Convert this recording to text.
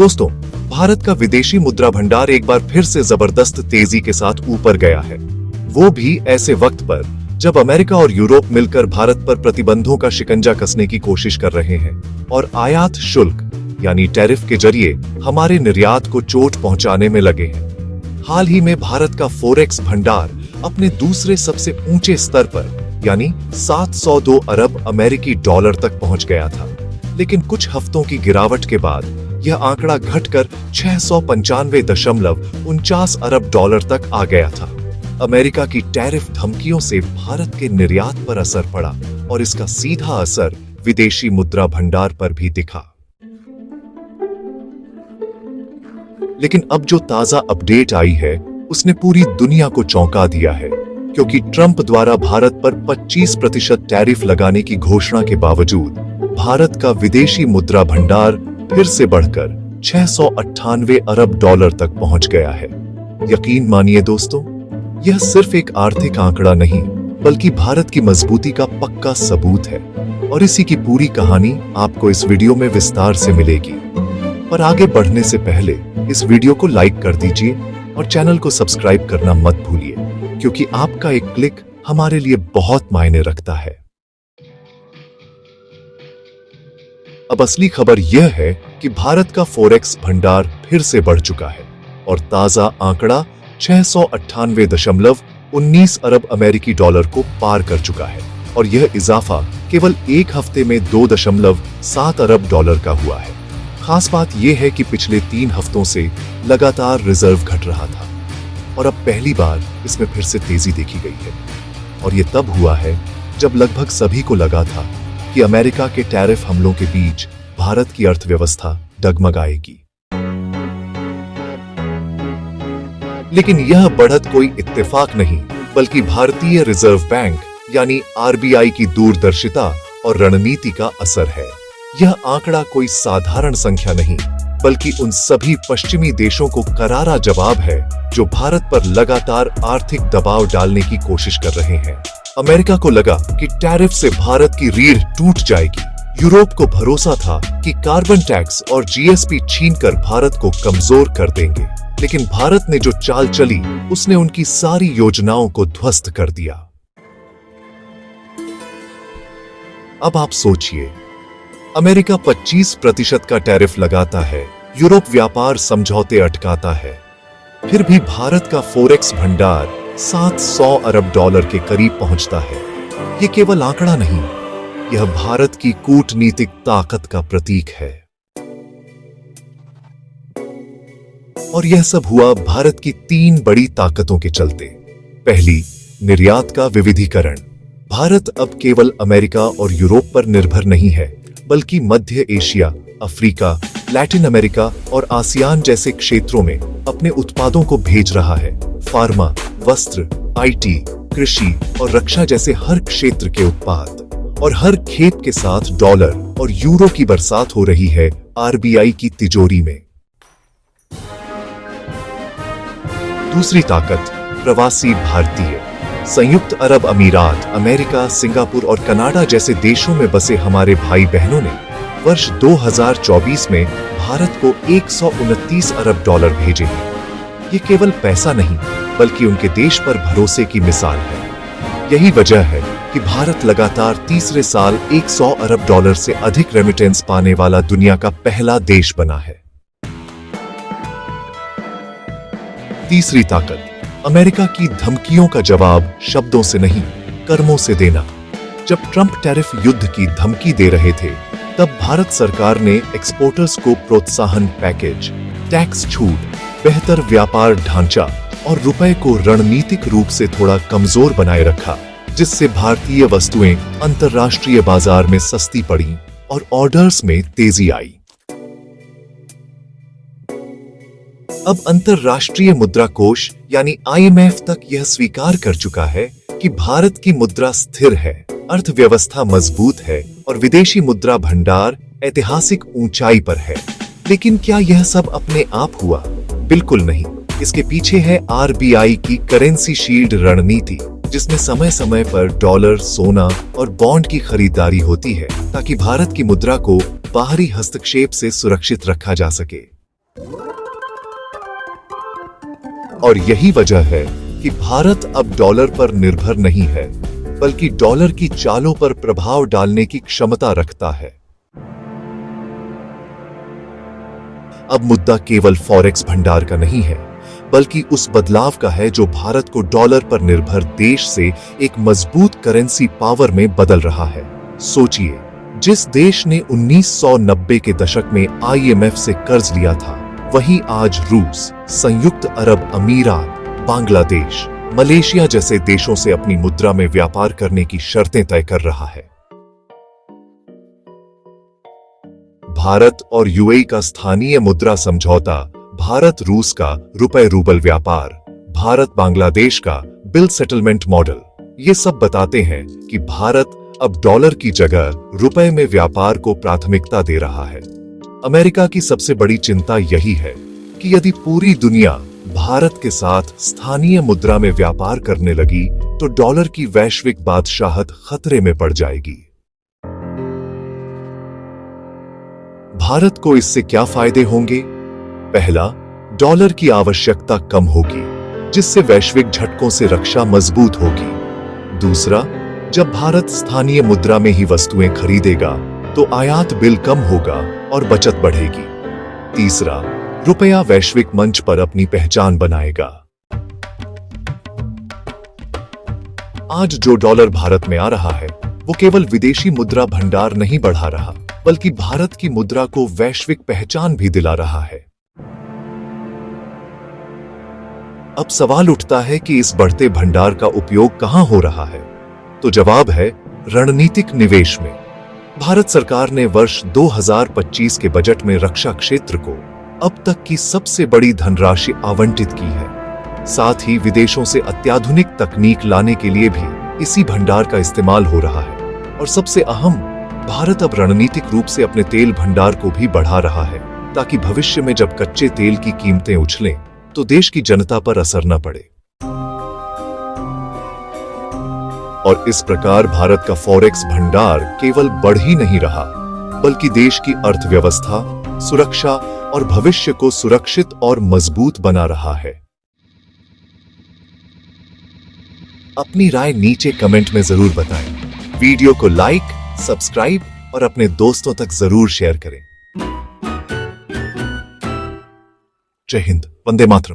दोस्तों, भारत का विदेशी मुद्रा भंडार एक बार फिर से जबरदस्त तेजी के साथ ऊपर गया है। वो भी ऐसे वक्त पर जब अमेरिका और यूरोप मिलकर भारत पर प्रतिबंधों का शिकंजा कसने की कोशिश कर रहे हैं और आयात शुल्क यानी टैरिफ के जरिए हमारे निर्यात को चोट पहुंचाने में लगे हैं। हाल ही में भारत का फोरेक्स भंडार अपने दूसरे सबसे ऊंचे स्तर पर यानी 702 अरब अमेरिकी डॉलर तक पहुंच गया था, लेकिन कुछ हफ्तों की गिरावट के बाद यह आंकड़ा घटकर 695.49 अरब डॉलर तक आ गया था। अमेरिका की टैरिफ धमकियों से भारत के निर्यात पर असर पड़ा और इसका सीधा असर विदेशी मुद्रा भंडार पर भी दिखा। लेकिन अब जो ताजा अपडेट आई है उसने पूरी दुनिया को चौंका दिया है, क्योंकि ट्रंप द्वारा भारत पर 25% टैरिफ लगाने की घोषणा के बावजूद भारत का विदेशी मुद्रा भंडार फिर से बढ़कर 698 अरब डॉलर तक पहुंच गया है। यकीन मानिए दोस्तों, यह सिर्फ एक आर्थिक आंकड़ा नहीं बल्कि भारत की मजबूती का पक्का सबूत है और इसी की पूरी कहानी आपको इस वीडियो में विस्तार से मिलेगी। पर आगे बढ़ने से पहले इस वीडियो को लाइक कर दीजिए और चैनल को सब्सक्राइब करना मत भूलिए, क्योंकि आपका एक क्लिक हमारे लिए बहुत मायने रखता है। अब असली खबर यह है कि भारत का फोरेक्स भंडार फिर से बढ़ चुका है और ताजा आंकड़ा 698.19 अरब अमेरिकी डॉलर को पार कर चुका है और यह इजाफा केवल एक हफ्ते में 2.7 अरब डॉलर का हुआ है। खास बात यह है कि पिछले 3 हफ्तों से लगातार रिजर्व घट रहा था और अब पहली बार इसमें फिर से तेजी देखी गई है। और यह तब हुआ है जब लगभग सभी को लगा था कि अमेरिका के टैरिफ हमलों के बीच भारत की अर्थव्यवस्था डगमगाएगी। लेकिन यह बढ़त कोई इत्तेफाक नहीं, बल्कि भारतीय रिजर्व बैंक यानी आरबीआई की दूरदर्शिता और रणनीति का असर है। यह आंकड़ा कोई साधारण संख्या नहीं, बल्कि उन सभी पश्चिमी देशों को करारा जवाब है जो भारत पर लगातार आर्थिक दबाव डालने की कोशिश कर रहे हैं। अमेरिका को लगा कि टैरिफ से भारत की रीढ़ टूट जाएगी। यूरोप को भरोसा था कि कार्बन टैक्स और जीएसपी छीनकर भारत को कमजोर कर देंगे, लेकिन भारत ने जो चाल चली उसने उनकी सारी योजनाओं को ध्वस्त कर दिया। अब आप सोचिए, अमेरिका 25% का टैरिफ लगाता है, यूरोप व्यापार समझौते अटकाता है, फिर भी भारत का फोरेक्स भंडार 700 अरब डॉलर के करीब पहुंचता है। यह केवल आंकड़ा नहीं, यह भारत की कूटनीतिक ताकत का प्रतीक है। और यह सब हुआ भारत की 3 बड़ी ताकतों के चलते। पहली, निर्यात का विविधीकरण। भारत अब केवल अमेरिका और यूरोप पर निर्भर नहीं है, बल्कि मध्य एशिया, अफ्रीका, लैटिन अमेरिका और आसियान जैसे क्षेत्रों में अपने उत्पादों को भेज रहा है। फार्मा, वस्त्र, आईटी, कृषि और रक्षा जैसे हर क्षेत्र के उत्पाद और हर खेप के साथ डॉलर और यूरो की बरसात हो रही है आरबीआई की तिजोरी में। दूसरी ताकत, प्रवासी भारतीय। संयुक्त अरब अमीरात, अमेरिका, सिंगापुर और कनाडा जैसे देशों में बसे हमारे भाई बहनों ने वर्ष 2024 में भारत को 129 अरब डॉलर भेजे हैं। ये केवल पैसा नहीं, बल्कि उनके देश पर भरोसे की मिसाल है। यही वजह है कि भारत लगातार तीसरे साल 100 अरब डॉलर से अधिक रेमिटेंस पाने वाला दुनिया का पहला देश बना है। तीसरी ताकत, अमेरिका की धमकियों का जवाब शब्दों से नहीं, कर्मों से देना। जब ट्रंप टैरिफ युद्ध की धमकी दे रहे थे, तब भारत सरकार ने एक्सपोर्टर्स को प्रोत्साहन पैकेज, टैक्स छूट, बेहतर व्यापार ढांचा और रुपए को रणनीतिक रूप से थोड़ा कमजोर बनाए रखा, जिससे भारतीय वस्तुएं अंतर्राष्ट्रीय बाजार में सस्ती पड़ी और ऑर्डर्स में तेजी आई। अब अंतर्राष्ट्रीय मुद्रा कोष यानी IMF तक यह स्वीकार कर चुका है कि भारत की मुद्रा स्थिर है, अर्थव्यवस्था मजबूत है और विदेशी मुद्रा भंडार ऐतिहासिक ऊंचाई पर है। लेकिन क्या यह सब अपने आप हुआ? बिल्कुल नहीं। इसके पीछे है आरबीआई की करेंसी शील्ड रणनीति, जिसमें समय समय पर डॉलर, सोना और बॉन्ड की खरीदारी होती है ताकि भारत की मुद्रा को बाहरी हस्तक्षेप से सुरक्षित रखा जा सके। और यही वजह है कि भारत अब डॉलर पर निर्भर नहीं है, बल्कि डॉलर की चालों पर प्रभाव डालने की क्षमता रखता है। अब मुद्दा केवल फॉरेक्स भंडार का नहीं है, बल्कि उस बदलाव का है जो भारत को डॉलर पर निर्भर देश से एक मजबूत करेंसी पावर में बदल रहा है। सोचिए, जिस देश ने 1990 के दशक में IMF से कर्ज लिया था, वहीं आज रूस, संयुक्त अरब अमीरात, बांग्लादेश, मलेशिया जैसे देशों से अपनी मुद्रा में व्यापार करने की शर्तें तय कर रहा है। भारत और UAE का स्थानीय मुद्रा समझौता, भारत रूस का रुपए रूबल व्यापार, भारत बांग्लादेश का बिल सेटलमेंट मॉडल, ये सब बताते हैं कि भारत अब डॉलर की जगह रुपए में व्यापार को प्राथमिकता दे रहा है। अमेरिका की सबसे बड़ी चिंता यही है कि यदि पूरी दुनिया भारत के साथ स्थानीय मुद्रा में व्यापार करने लगी तो डॉलर की वैश्विक बादशाहत खतरे में पड़ जाएगी। भारत को इससे क्या फायदे होंगे? पहला, डॉलर की आवश्यकता कम होगी, जिससे वैश्विक झटकों से रक्षा मजबूत होगी। दूसरा, जब भारत स्थानीय मुद्रा में ही वस्तुएं खरीदेगा तो आयात बिल कम होगा और बचत बढ़ेगी। तीसरा, रुपया वैश्विक मंच पर अपनी पहचान बनाएगा। आज जो डॉलर भारत में आ रहा है, वो केवल विदेशी मुद्रा भंडार नहीं बढ़ा रहा, बल्कि भारत की मुद्रा को वैश्विक पहचान भी दिला रहा है। अब सवाल उठता है कि इस बढ़ते भंडार का उपयोग कहां हो रहा है? तो जवाब है रणनीतिक निवेश में। भारत सरकार ने वर्ष 2025 के बजट में रक्षा क्षेत्र को अब तक की सबसे बड़ी धनराशि आवंटित की है। साथ ही विदेशों से अत्याधुनिक तकनीक लाने के लिए भी इसी भंडार का इस्तेमाल हो रहा है। और सबसे अहम, भारत अब रणनीतिक रूप से अपने तेल भंडार को भी बढ़ा रहा है, ताकि भविष्य में जब कच्चे तेल की कीमतें उछलें तो देश की जनता पर असर न पड़े। और इस प्रकार भारत का फॉरेक्स भंडार केवल बढ़ ही नहीं रहा, बल्कि देश की अर्थव्यवस्था, सुरक्षा और भविष्य को सुरक्षित और मजबूत बना रहा है। अपनी राय नीचे कमेंट में जरूर बताएं। वीडियो को लाइक, सब्सक्राइब और अपने दोस्तों तक जरूर शेयर करें। जय हिंद, वंदे मातरम।